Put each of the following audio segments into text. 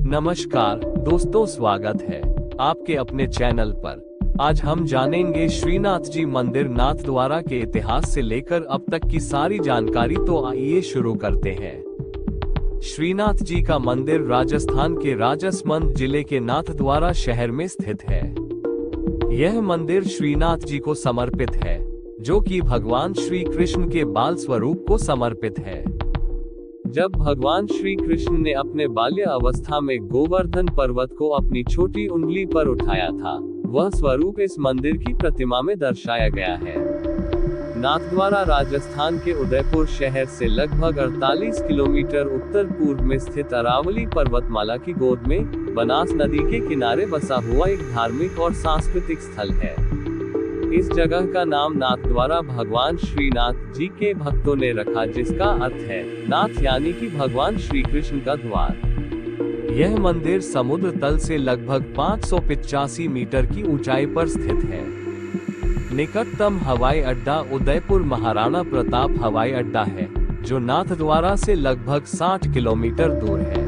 नमस्कार दोस्तों, स्वागत है आपके अपने चैनल पर। आज हम जानेंगे श्रीनाथ जी मंदिर नाथद्वारा के इतिहास से लेकर अब तक की सारी जानकारी। तो आइए शुरू करते हैं। श्रीनाथ जी का मंदिर राजस्थान के राजसमंद जिले के नाथद्वारा शहर में स्थित है। यह मंदिर श्रीनाथ जी को समर्पित है, जो कि भगवान श्री कृष्ण के बाल स्वरूप को समर्पित है। जब भगवान श्री कृष्ण ने अपने बाल्य अवस्था में गोवर्धन पर्वत को अपनी छोटी उंगली पर उठाया था, वह स्वरूप इस मंदिर की प्रतिमा में दर्शाया गया है। नाथद्वारा राजस्थान के उदयपुर शहर से लगभग 48 किलोमीटर उत्तर पूर्व में स्थित अरावली पर्वतमाला की गोद में बनास नदी के किनारे बसा हुआ एक धार्मिक और सांस्कृतिक स्थल है। इस जगह का नाम नाथद्वारा भगवान श्रीनाथ जी के भक्तों ने रखा, जिसका अर्थ है नाथ यानी कि भगवान श्री कृष्ण का द्वार। यह मंदिर समुद्र तल से लगभग 585 मीटर की ऊंचाई पर स्थित है। निकटतम हवाई अड्डा उदयपुर महाराणा प्रताप हवाई अड्डा है, जो नाथद्वारा से लगभग 60 किलोमीटर दूर है।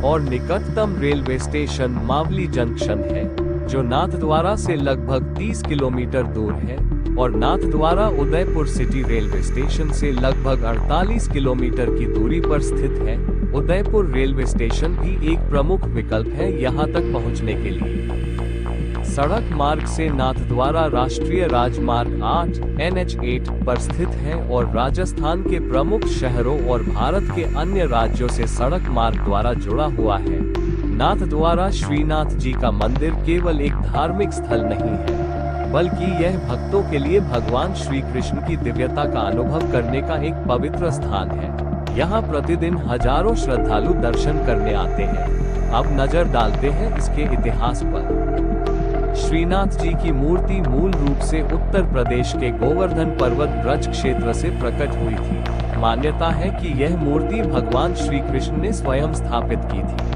और निकटतम रेलवे स्टेशन मावली जंक्शन है, जो नाथद्वारा से लगभग 30 किलोमीटर दूर है। और Nathdwara Udaipur city railway station से लगभग 48 किलोमीटर की दूरी पर स्थित है। उदयपुर रेलवे स्टेशन भी एक प्रमुख विकल्प है यहां तक पहुंचने के लिए। सड़क मार्ग से नाथद्वारा राष्ट्रीय राजमार्ग 8 NH8 पर स्थित है और राजस्थान के प्रमुख शहरों और भारत के अन्य राज्यों से सड़क मार्ग द्वारा जुड़ा हुआ है। नाथद्वारा श्रीनाथ जी का मंदिर केवल एक धार्मिक स्थल नहीं है, बल्कि यह भक्तों के लिए भगवान श्री कृष्ण की दिव्यता का अनुभव करने का एक पवित्र स्थान है। यहाँ प्रतिदिन हजारों श्रद्धालु दर्शन करने आते हैं। अब नजर डालते हैं इसके इतिहास पर। श्रीनाथ जी की मूर्ति मूल रूप से उत्तर प्रदेश के गोवर्धन पर्वत ब्रज क्षेत्र से प्रकट हुई थी। मान्यता है कि यह मूर्ति भगवान श्री कृष्ण ने स्वयं स्थापित की थी।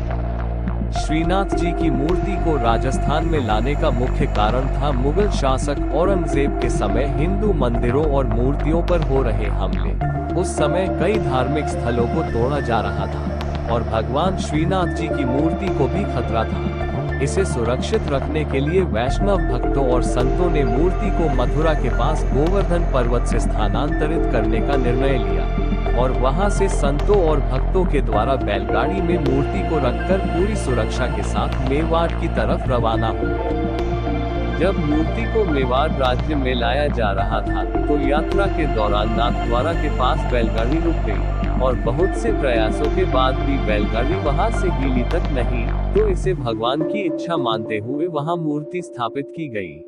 श्रीनाथ जी की मूर्ति को राजस्थान में लाने का मुख्य कारण था मुगल शासक औरंगजेब के समय हिंदू मंदिरों और मूर्तियों पर हो रहे हमले। उस समय कई धार्मिक स्थलों को तोड़ा जा रहा था और भगवान श्रीनाथ जी की मूर्ति को भी खतरा था। इसे सुरक्षित रखने के लिए वैष्णव भक्तों और संतों ने मूर्ति को मथुरा के पास गोवर्धन पर्वत से स्थानांतरित करने का निर्णय लिया और वहां से संतों और भक्तों के द्वारा बैलगाड़ी में मूर्ति को रखकर पूरी सुरक्षा के साथ मेवाड़ की तरफ रवाना हुए। जब मूर्ति को मेवाड़ राज्य में लाया जा रहा था, तो यात्रा के दौरान नाथद्वारा के पास बैलगाड़ी रुक गई और बहुत से प्रयासों के बाद भी बैलगाड़ी वहां से हिली तक नहीं, तो इसे भगवान की इच्छा मानते हुए वहां मूर्ति स्थापित की गई।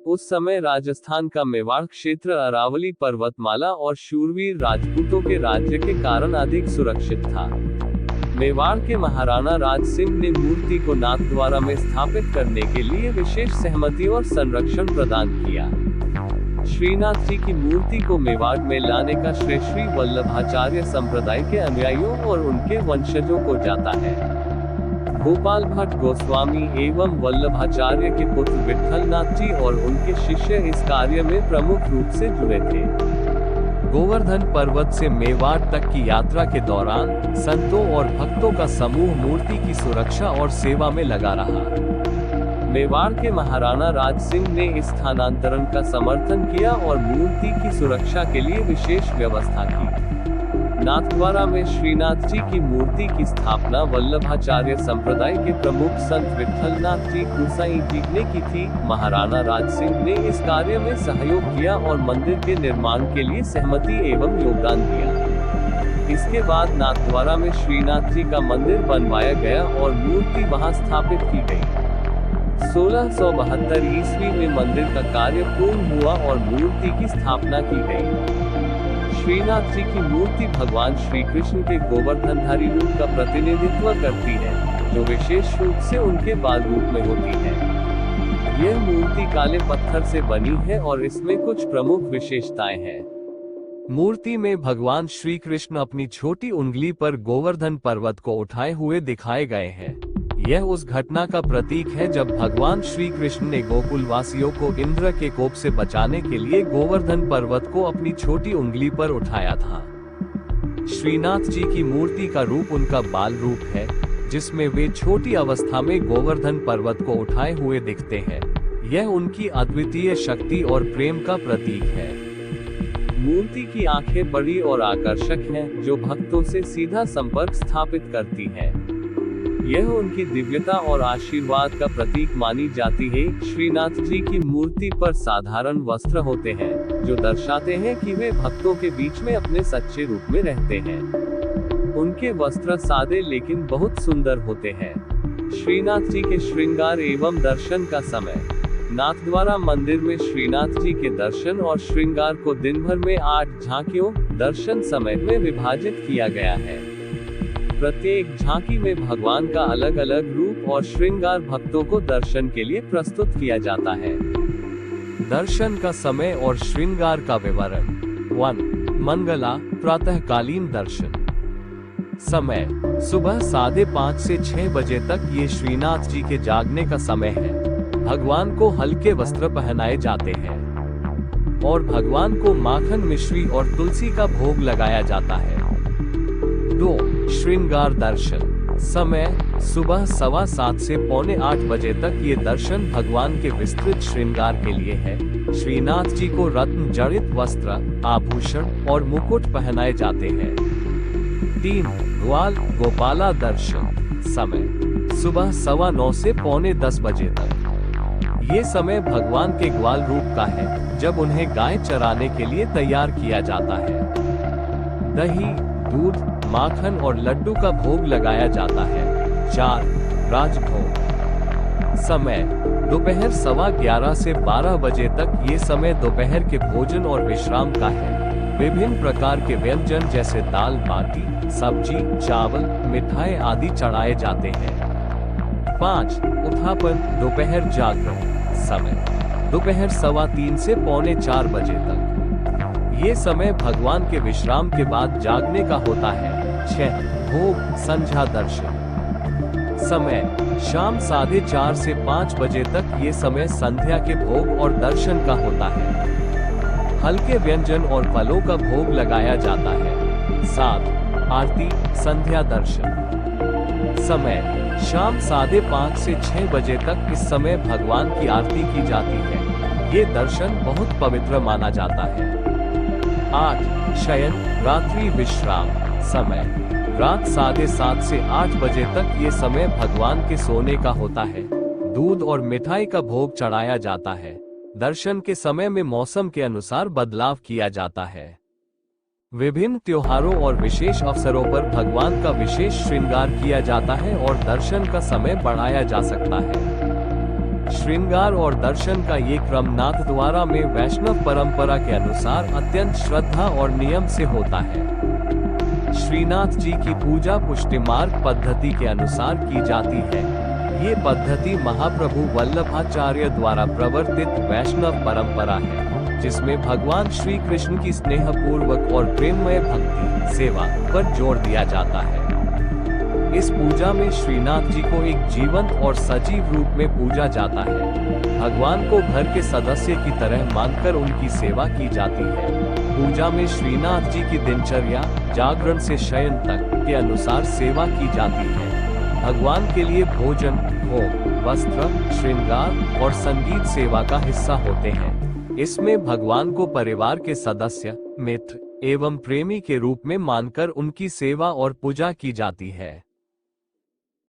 उस समय राजस्थान का मेवाड़ क्षेत्र अरावली पर्वतमाला और शूरवीर राजपूतों के राज्य के कारण अधिक सुरक्षित था। मेवाड़ के महाराणा राज सिंह ने मूर्ति को नाथद्वारा में स्थापित करने के लिए विशेष सहमति और संरक्षण प्रदान किया। श्रीनाथ जी की मूर्ति को मेवाड़ में लाने का श्रेय श्री वल्लभाचार्य संप्रदाय के अनुयायियों और उनके वंशजों को जाता है। गोपाल भट्ट गोस्वामी एवं वल्लभाचार्य के पुत्र विट्ठलनाथ जी और उनके शिष्य इस कार्य में प्रमुख रूप से जुड़े थे। गोवर्धन पर्वत से मेवाड़ तक की यात्रा के दौरान संतों और भक्तों का समूह मूर्ति की सुरक्षा और सेवा में लगा रहा। मेवाड़ के महाराणा राज सिंह ने इस स्थानांतरण का समर्थन किया और मूर्ति की सुरक्षा के लिए विशेष व्यवस्था की। नाथद्वारा में श्रीनाथ जी की मूर्ति की स्थापना वल्लभाचार्य संप्रदाय के प्रमुख संत विट्ठलनाथ जी गुसाई जी ने की थी। महाराणा राज सिंह ने इस कार्य में सहयोग किया और मंदिर के निर्माण के लिए सहमति एवं योगदान दिया। इसके बाद नाथद्वारा में श्रीनाथ जी का मंदिर बनवाया गया और मूर्ति वहां स्थापित की गई। 1672 ईस्वी में मंदिर का कार्य पूर्ण हुआ और मूर्ति की स्थापना की गई। श्रीनाथ जी की मूर्ति भगवान श्री कृष्ण के गोवर्धनधारी रूप का प्रतिनिधित्व करती है, जो विशेष रूप से उनके बाल रूप में होती है। यह मूर्ति काले पत्थर से बनी है और इसमें कुछ प्रमुख विशेषताएं हैं। मूर्ति में भगवान श्री कृष्ण अपनी छोटी उंगली पर गोवर्धन पर्वत को उठाए हुए दिखाए गए हैं। यह उस घटना का प्रतीक है जब भगवान श्री कृष्ण ने गोकुलवासियों को इंद्र के कोप से बचाने के लिए गोवर्धन पर्वत को अपनी छोटी उंगली पर उठाया था। श्रीनाथ जी की मूर्ति का रूप उनका बाल रूप है। जिसमें वे छोटी अवस्था में गोवर्धन पर्वत को उठाए हुए दिखते हैं। यह उनकी अद्वितीय शक्ति और प्रेम का प्रतीक है। मूर्ति की आंखें बड़ी और आकर्षक हैं, जो भक्तों से सीधा संपर्क स्थापित करती हैं। यह उनकी दिव्यता और आशीर्वाद का प्रतीक मानी जाती है। श्रीनाथ जी की मूर्ति पर साधारण वस्त्र होते हैं, जो दर्शाते हैं कि वे भक्तों के बीच में अपने सच्चे रूप में रहते हैं। उनके वस्त्र सादे लेकिन बहुत सुंदर होते हैं। श्रीनाथ जी के श्रृंगार एवं दर्शन का समय। नाथद्वारा मंदिर में श्रीनाथ जी के दर्शन और श्रृंगार को दिन भर में 8 झांकियों दर्शन समय में विभाजित किया गया है। प्रत्येक झांकी में भगवान का अलग अलग रूप और श्रृंगार भक्तों को दर्शन के लिए प्रस्तुत किया जाता है। दर्शन का समय और श्रृंगार का विवरण। 1. मंगला प्रातःकालीन दर्शन। समय सुबह 5:30 से 6 बजे तक ये श्रीनाथ जी के जागने का समय है। भगवान को हल्के वस्त्र पहनाए जाते हैं और भगवान को माखन, मिश्री और तुलसी का भोग लगाया जाता है। 2. श्रृंगार दर्शन। समय सुबह 7:15 से 7:45 बजे तक ये दर्शन भगवान के विस्तृत श्रृंगार के लिए है। श्रीनाथ जी को रत्न जड़ित वस्त्र, आभूषण और मुकुट पहनाए जाते हैं। 3. ग्वाल गोपाला दर्शन। समय सुबह 9:15 से 9:45 बजे तक। ये समय भगवान के ग्वाल रूप का है, जब उन्हें गाय चराने के लिए तैयार किया जाता है। दही, दूध, माखन और लड्डू का भोग लगाया जाता है। 4. राजभोग। समय दोपहर 11:15 से 12 बजे तक। ये समय दोपहर के भोजन और विश्राम का है। विभिन्न प्रकार के व्यंजन जैसे दाल बाटी, सब्जी, चावल, मिठाई आदि चढ़ाए जाते हैं। 5. उत्थापन दोपहर जागरण। समय दोपहर 3:15 से 3:45 बजे तक। ये समय भगवान के विश्राम के बाद जागने का होता है। 6. भोग संध्या दर्शन। समय शाम 4:30 से 5 बजे तक। ये समय संध्या के भोग और दर्शन का होता है। हल्के व्यंजन और फलों का भोग लगाया जाता है। 7. आरती संध्या दर्शन। समय शाम 5:30 से 6 बजे तक। इस समय भगवान की आरती की जाती है। ये दर्शन बहुत पवित्र माना जाता है। 8. शयन रात्रि विश्राम। समय रात 7:30 से 8 बजे तक। ये समय भगवान के सोने का होता है। दूध और मिठाई का भोग चढ़ाया जाता है। दर्शन के समय में मौसम के अनुसार बदलाव किया जाता है। विभिन्न त्योहारों और विशेष अवसरों पर भगवान का विशेष श्रृंगार किया जाता है और दर्शन का समय बढ़ाया जा सकता है। श्रृंगार और दर्शन का ये क्रम नाथद्वारा में वैष्णव परंपरा के अनुसार अत्यंत श्रद्धा और नियम से होता है। श्रीनाथ जी की पूजा पुष्टि मार्ग पद्धति के अनुसार की जाती है। ये पद्धति महाप्रभु वल्लभाचार्य द्वारा प्रवर्तित वैष्णव परंपरा है, जिसमें भगवान श्री कृष्ण की स्नेहपूर्वक और प्रेममय भक्ति सेवा पर जोर दिया जाता है। इस पूजा में श्रीनाथ जी को एक जीवंत और सजीव रूप में पूजा जाता है। भगवान को घर के सदस्य की तरह मानकर उनकी सेवा की जाती है। पूजा में श्रीनाथ जी की दिनचर्या जागरण से शयन तक के अनुसार सेवा की जाती है। भगवान के लिए भोजन, भोग, वस्त्र, श्रृंगार और संगीत सेवा का हिस्सा होते हैं। इसमें भगवान को परिवार के सदस्य, मित्र एवं प्रेमी के रूप में मानकर उनकी सेवा और पूजा की जाती है।